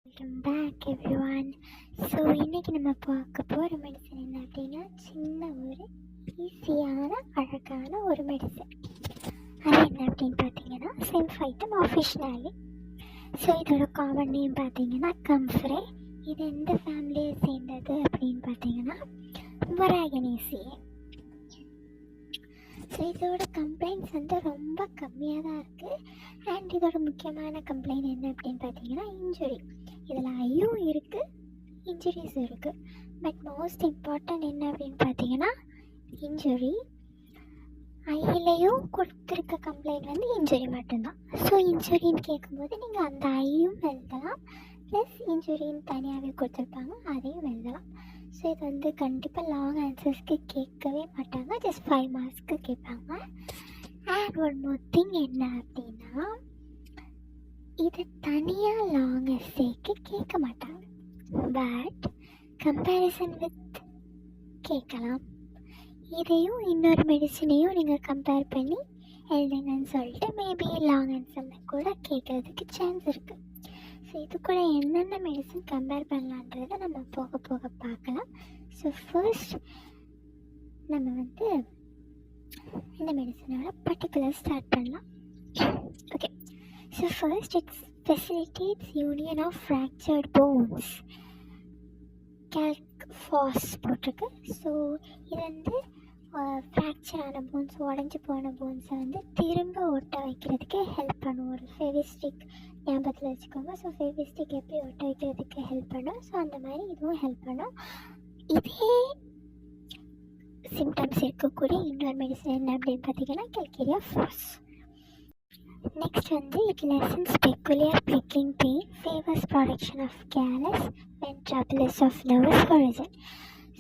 Welcome back everyone. So இன்றைக்கி நம்ம பார்க்க போகிற மெடிசன் என்ன அப்படின்னா, சின்ன ஒரு ஈஸியான அழகான ஒரு மெடிசன். அது என்ன அப்படின்னு பார்த்தீங்கன்னா சிம்ஃபைட்டம் ஆஃபிஷியலி. ஸோ இதோட காமன் நேம் பார்த்தீங்கன்னா கம்ஃப்ரே. இது எந்த ஃபேமிலியை சேர்ந்தது அப்படின்னு பார்த்தீங்கன்னா வராகனேசியே. ஸோ இதோட கம்ப்ளைண்ட்ஸ் ரொம்ப கம்மியாக தான் இருக்குது. அண்ட் இதோட முக்கியமான கம்ப்ளைண்ட் என்ன அப்படின்னு பார்த்தீங்கன்னா இன்ஜுரி. இதில் ஐயும் இருக்குது, இன்ஜுரிஸும் இருக்குது. பட் மோஸ்ட் இம்பார்ட்டன்ட் என்ன அப்படின்னு பார்த்தீங்கன்னா இன்ஜுரி. ஐயிலையும் கொடுத்துருக்க கம்ப்ளைண்ட் இன்ஜுரி மட்டும்தான். ஸோ இன்ஜுரின்னு கேட்கும்போது நீங்கள் அந்த ஐயும் எழுதலாம், ப்ளஸ் இன்ஜுரின்னு தனியாகவே கொடுத்துருப்பாங்க, அதையும் எழுதலாம். ஸோ இது கண்டிப்பாக லாங் ஆன்சர்ஸ்க்கு கேட்கவே மாட்டாங்க, ஜஸ்ட் 5 மார்க்ஸ்க்கு கேட்பாங்க. அண்ட் ஒன் மோர் திங் என்ன அப்படின்னா, இது தனியாக லாங் எஸ்ஸேக்கு கேட்க மாட்டாங்க, பட் கம்பேரிசன் வித் கேட்கலாம். இதையும் இன்னொரு மெடிசனையும் நீங்கள் கம்பேர் பண்ணி எழுதுங்கன்னு சொல்லிட்டு மேபி லாங் ஆன்சரில் கூட கேட்குறதுக்கு சான்ஸ் இருக்குது. ஸோ இது கூட என்னென்ன மெடிசன் கம்பேர் பண்ணலான்றதை நம்ம போக போக பார்க்கலாம். ஸோ ஃபர்ஸ்ட் நம்ம இந்த மெடிசனோட பர்டிகுலர் ஸ்டார்ட் பண்ணலாம். Okay, so first it's facilitates union of fractured bones. Calc phos போட்டிருக்கு. ஸோ இது ஃப்ராக்சர் ஆன போன்ஸ், உடஞ்சி போன போன்ஸை திரும்ப ஒட்ட வைக்கிறதுக்கு ஹெல்ப் பண்ணும். ஒரு ஃபெவிஸ்டிக் ஞாபகத்தில் வச்சுக்கோங்க. ஸோ ஃபெவிஸ்டிக் எப்படி ஒட்ட வைக்கிறதுக்கு ஹெல்ப் பண்ணும், ஸோ அந்த மாதிரி இதுவும் ஹெல்ப் பண்ணும். இதே சிம்டம்ஸ் இருக்கக்கூடிய இன்னொரு மெடிசன் என்ன அப்படின்னு பார்த்தீங்கன்னா calcarea phos. Next it lessens peculiar pricking pain, favours production of callus and troubles of nervous origin.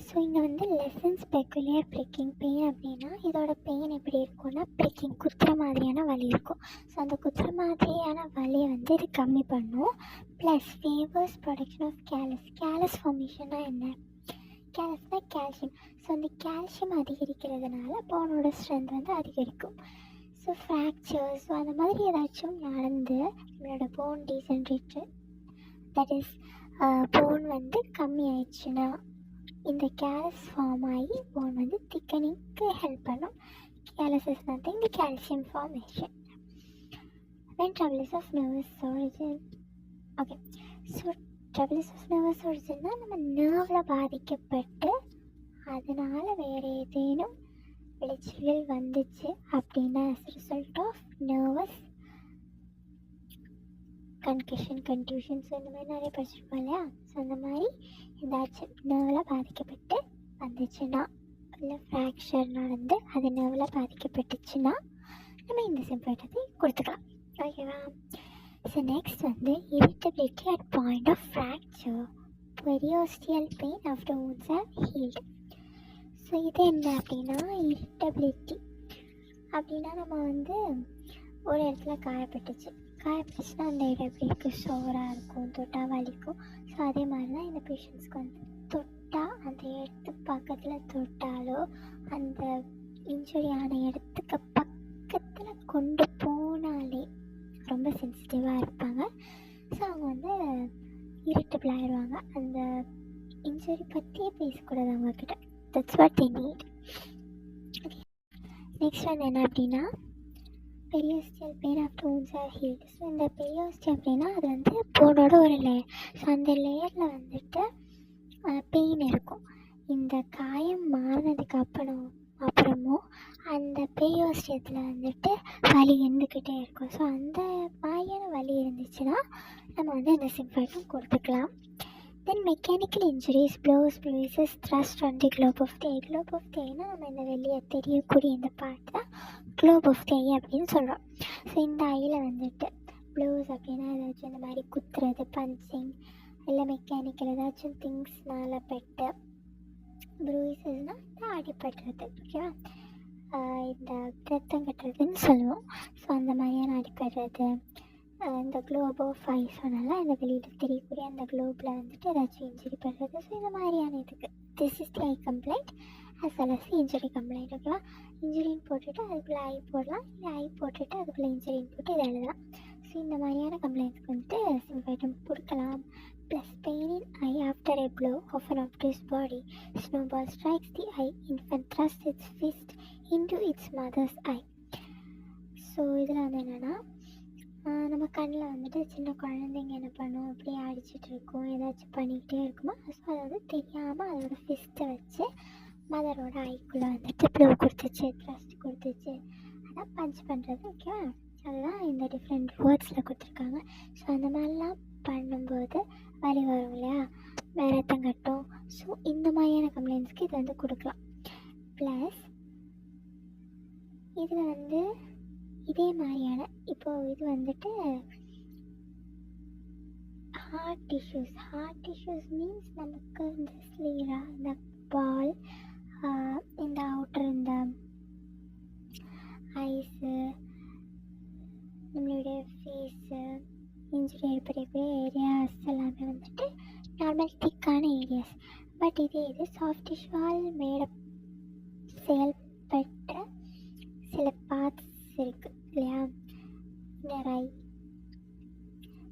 So இங்கே லெசன்ஸ் பெக்குலியர் பிரிக்கிங் பெயின் அப்படின்னா இதோட பெயின் எப்படி இருக்கும்னா பிரிக்கிங், குத்துற மாதிரியான வலி இருக்கும். ஸோ அந்த குத்துற மாதிரியான வலியை இது கம்மி பண்ணும். Plus favours production of callus. Callus ஃபார்மேஷன்னா என்ன? கேலஸ்னால் கால்சியம். ஸோ அந்த கால்சியம் அதிகரிக்கிறதுனால போனோட ஸ்ட்ரென்த் அதிகரிக்கும். ஸோ ஃப்ராக்சர்ஸ், ஸோ அந்த மாதிரி ஏதாச்சும் நடந்து நம்மளோட bone degeneration, that is bone கம்மி ஆயிடுச்சுன்னா இந்த கேலஸ் ஃபார்ம் ஆகி போன் திக்கனிங்க்கு ஹெல்ப் பண்ணும். Callus is nothing the calcium formation. And troubles of nervous origin. Okay, so troubles of nervous ஒரிஜின்னா நம்ம நர்வில் பாதிக்கப்பட்டு அதனால் வேறு ஏதேனும் விளைச்சல்கள் வந்துச்சு அப்படின்னா as a result of nervous concussion, contusion, so இந்த மாதிரி நிறைய படிச்சிருப்போம் இல்லையா. ஸோ அந்த மாதிரி ஏதாச்சும் நர்வில் பாதிக்கப்பட்டு வந்துச்சுன்னா, இல்லை ஃப்ராக்சர் நடந்து அது நர்வில் பாதிக்கப்பட்டுச்சுன்னா நம்ம இந்த சிம்ப்டத்தை கொடுத்துக்கலாம். ஓகேவா? So next irritability at point of fracture, periosteal pain after wounds have healed. So இது என்ன அப்படின்னா இரிட்டபிலிட்டி அப்படின்னா நம்ம ஒரு இடத்துல காயப்பட்டுச்சுன்னா அந்த இடம் எப்படி இருக்குது, சோறாக இருக்கும், தொட்டால் வலிக்கும். ஸோ அதே மாதிரி தான் இந்த பேஷண்ட்ஸ்க்கு தொட்டால், அந்த இடத்துக்கு பக்கத்தில் தொட்டாலோ அந்த இன்ஜுரி ஆன இடத்துக்கு பக்கத்தில் கொண்டு போனாலே ரொம்ப சென்சிட்டிவாக இருப்பாங்க. ஸோ அவங்க இரிட்டபிள் ஆகிடுவாங்க. அந்த இன்ஜுரி பற்றியே பேசக்கூடாது அவங்கக்கிட்ட. That's what they need. Next என்ன அப்படின்னா periosteal pain after wounds have healed. So இந்த பெரியோஸ்டி அப்படின்னா அது போனோட ஒரு லேயர். ஸோ அந்த லேயரில் பெயின் இருக்கும். இந்த காயம் மாறினதுக்கு அப்புறமும் அந்த பெரியோஸ்டியத்தில் வலி இருந்துக்கிட்டே இருக்கும். ஸோ அந்த மாதிரியான வலி இருந்துச்சுன்னா நம்ம இந்த சிம்ப்டம் கொடுத்துக்கலாம். Then mechanical injuries, blows, bruises, thrust on the globe of the eye. Globe of the ஐனா நம்ம இந்த வெளியே தெரியக்கூடிய இந்த பார்ட் தான் க்ளோப் ஆஃப் தி ஐ அப்படின்னு சொல்கிறோம். ஸோ இந்த ஐயில் ப்ளோஸ் அப்படின்னா ஏதாச்சும் இந்த மாதிரி குத்துறது, பஞ்சிங், இல்லை மெக்கானிக்கல் ஏதாச்சும் திங்ஸ்னால் பெட்டு. ப்ரூசஸ்னால் அடிபடுறது. ஓகேவா? இந்த ரத்தம் கட்டுறதுன்னு சொல்லுவோம். ஸோ அந்த மாதிரியான அடிபடுறது. இந்த குளோப் ஆஃப் ஐ சொன்னால இந்த வெளியில் தெரியக்கூடிய அந்த குளோப்பில் ஏதாச்சும் இன்ஜுரி பண்ணுறது. ஸோ இந்த மாதிரியான இதுக்கு this is the I complaint as well as injury complaint. ஓகேவா? இன்ஜுரின்னு போட்டுட்டு அதுக்குள்ளே ஐ போடலாம், இல்லை ஐ போட்டுட்டு அதுக்குள்ளே இன்ஜுரின்னு போட்டு இதை எழுதலாம். ஸோ இந்த மாதிரியான கம்ப்ளைண்ட்ஸ்க்கு சிம்ப்டம் கொடுக்கலாம். a blow of an obtuse body. Snowball strikes the eye. Infant thrusts its fist into its mother's eye. So இதில் வந்து என்னென்னா நம்ம கண்ணில் வந்துட்டு சின்ன குழந்தைங்க என்ன பண்ணும், அப்படியே அடிச்சிட்டு இருக்கும், ஏதாச்சும் பண்ணிக்கிட்டே இருக்குமா. ஸோ அதை வந்து தெரியாமல் அதோட ஃபிஸ்ட்டை வச்சு மதரோட ஐக்குள்ளே வந்துட்டு ப்ளோ கொடுத்துச்சு, த்ரஸ்ட் கொடுத்துச்சு. அதான் பஞ்ச் பண்ணுறது. ஓகேவா? அதுதான் இந்த டிஃப்ரெண்ட் வேர்ட்ஸில் கொடுத்துருக்காங்க. ஸோ அந்த மாதிரிலாம் பண்ணும்போது வலி வரும் இல்லையா, ரத்தம் கட்டும். ஸோ இந்த மாதிரியான கம்ப்ளைண்ட்ஸ்க்கு இது வந்து கொடுக்கலாம். ப்ளஸ் இதில் வந்து இதே மாதிரியான இப்போது இது வந்துட்டு ஹார்ட் டிஷ்யூஸ் மீன்ஸ் நமக்கு இந்த ஸ்லீரா, இந்த பால், இந்த அவுட்டர், இந்த ஐஸு, நம்மளுடைய ஃபேஸு, இன்ஜுரி ஏற்படக்கூடிய ஏரியாஸ் எல்லாமே வந்துட்டு நார்மல் திக்கான ஏரியாஸ். பட் இது சாஃப்ட் டிஷ்யூவால் செயல்பட்ட சில பார்ட்ஸ் இருக்குது இல்லையா, இந்த ரை.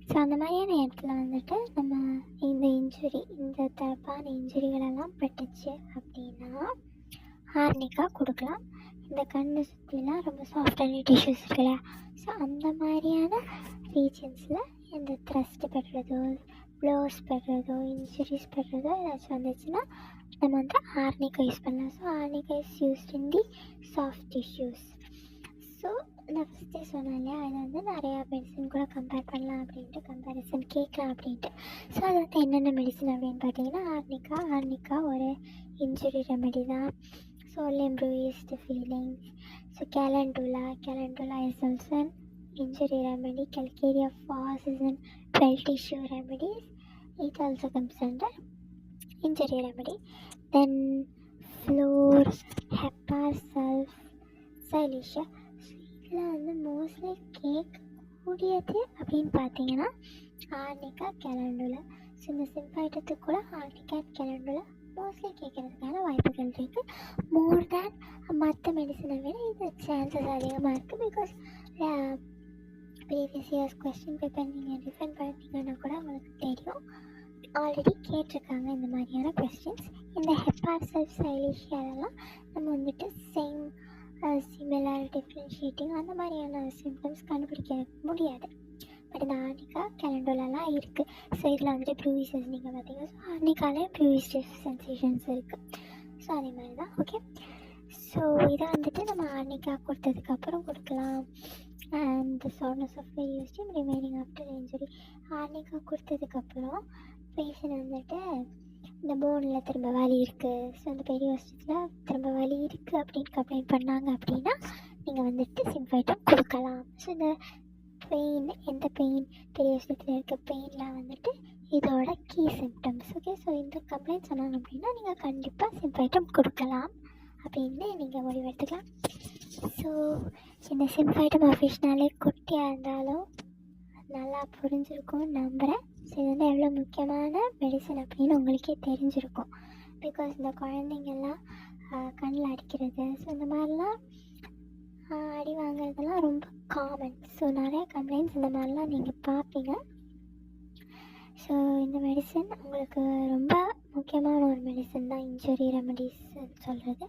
ஸோ அந்த மாதிரியான இடத்துல வந்துட்டு நம்ம இந்த தரப்பான இன்ஜுரிகளெல்லாம் பட்டுச்சு அப்படின்னா ஆர்னிக்கா கொடுக்கலாம். இந்த கண்ணு சுற்றிலாம் ரொம்ப சாஃப்டான டிஷ்யூஸ் இருக்குல்ல, ஸோ அந்த மாதிரியான ரீஜன்ஸில் இந்த த்ரஸ்ட் படுறதோ, ப்ளோஸ் படுறதோ, இன்ஜுரிஸ் படுறதோ ஏதாச்சும் வந்துச்சுன்னா நம்ம வந்து ஆர்னிக்கா யூஸ் பண்ணலாம். So arnica is used in the soft tissues. So நான் ஃபஸ்ட்டே சொன்னேன் இல்லையா, அதை வந்து நிறையா மெடிசன் கூட கம்பேர் பண்ணலாம் அப்படின்ட்டு, கம்பேரிசன் கேட்கலாம் அப்படின்ட்டு. ஸோ அது வந்து என்னென்ன மெடிசன் அப்படின்னு பார்த்தீங்கன்னா ஆர்னிக்கா ஒரு இன்ஜுரி ரெமெடி தான். Soul improves feelings. So calendula is also an injury remedy. Calcarea phos is an 12 tissue remedies. It also comes under injury remedy. Then floor, hepa, sulf, silicea. இதில் வந்து mostly கேட்கக்கூடியது அப்படின்னு பார்த்தீங்கன்னா ஆர்னிக்கா, calendula. So இந்த சிம்பாய்டத்துக்கு கூட ஆர்னிக்கா and calendula mostly கேட்குறதுக்கான வாய்ப்புகள் இருக்குது. மோர் தேன் மற்ற மெடிசனை விட இது சான்சஸ் அதிகமாக இருக்குது. Because previous years question paper நீங்கள் டிஃபெண்ட் பண்ணிங்கன்னா கூட உங்களுக்கு தெரியும், ஆல்ரெடி கேட்டிருக்காங்க இந்த மாதிரியான கொஸ்டின்ஸ். இந்த ஹெப்பார் செல்ஃப் சைலிஷியாலெல்லாம் நம்ம வந்துட்டு சேம் சிமிலர் டிஃப்ரென்ஷியேட்டிங் அந்த மாதிரியான சிம்டம்ஸ் கண்டுபிடிக்க முடியாது. பட் இந்த ஆர்னிக்கா, கேலண்டுலாலாம் இருக்குது. ஸோ இதில் வந்துட்டு ப்ரூவிசஸ் நீங்கள் பார்த்தீங்கன்னா, ஸோ ஆர்னிக்காலே ப்ரூவிஸ் சென்சேஷன்ஸ் இருக்குது. ஸோ அதே மாதிரி தான். ஓகே, ஸோ இதை வந்துட்டு நம்ம ஆர்னிக்கா கொடுத்ததுக்கப்புறம் கொடுக்கலாம். அண்ட் சார்ட்னஸ் ஆஃப் யூஸ்டிம் ரிமைனிங் ஆஃப்டர் இன்ஜுரி. ஆர்னிக்கா கொடுத்ததுக்கப்புறம் பேஷண்ட் வந்துட்டு இந்த போனில் திரும்ப வலி இருக்குது, ஸோ அந்த பெரிய வருஷத்தில் திரும்ப வலி இருக்குது அப்படின்னு கம்ப்ளைண்ட் பண்ணாங்க அப்படின்னா நீங்கள் வந்துட்டு சிம்ஃபைட்டம் கொடுக்கலாம். ஸோ இந்த பெயின், எந்த பெயின், பெரிய விஷயத்தில் இருக்க பெயினில் வந்துட்டு இதோட கீ சிம்டம்ஸ். ஓகே, ஸோ இந்த கம்ப்ளைண்ட் சொன்னாங்க அப்படின்னா நீங்கள் கண்டிப்பாக சிம்ஃபைட்டம் கொடுக்கலாம் அப்படின்னு நீங்கள் முடிவெடுத்துக்கலாம். ஸோ இந்த சிம்ஃபைட்டம் அஃபிஷ்னாலே குட்டியாக இருந்தாலும் நல்லா புரிஞ்சிருக்கும்னு நம்புகிறேன். ஸோ இது வந்து எவ்வளோ முக்கியமான மெடிசன் அப்படின்னு உங்களுக்கே தெரிஞ்சிருக்கும். பிகாஸ் இந்த குழந்தைங்கள்லாம் கண்ணில் அடிக்கிறது, ஸோ இந்த மாதிரிலாம் அடி வாங்குறதெல்லாம் ரொம்ப காமன். ஸோ நிறைய கம்ப்ளைண்ட்ஸ் இந்த மாதிரிலாம் நீங்கள் பார்ப்பீங்க. ஸோ இந்த மெடிசன் உங்களுக்கு ரொம்ப முக்கியமான ஒரு மெடிசன் தான், இன்ஜுரி ரெமடிஸ் சொல்கிறது.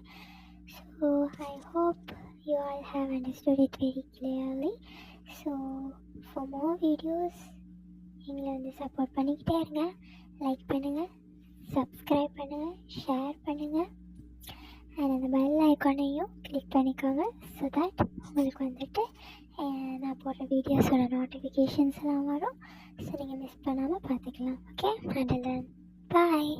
So I hope you all have understood it very clearly. So for more videos எங்களை வந்து சப்போர்ட் பண்ணிக்கிட்டே இருங்க. லைக் பண்ணுங்கள், சப்ஸ்கிரைப் பண்ணுங்கள், ஷேர் பண்ணுங்கள், அண்ட் அந்த பெல் ஐக்கானையும் கிளிக் பண்ணிக்கோங்க. ஸோ தட் உங்களுக்கு வந்துட்டு நான் போடுற வீடியோஸோட நோட்டிஃபிகேஷன்ஸ்லாம் வரும். ஸோ நீங்கள் மிஸ் பண்ணாமல் பார்த்துக்கலாம். Okay, and then bye.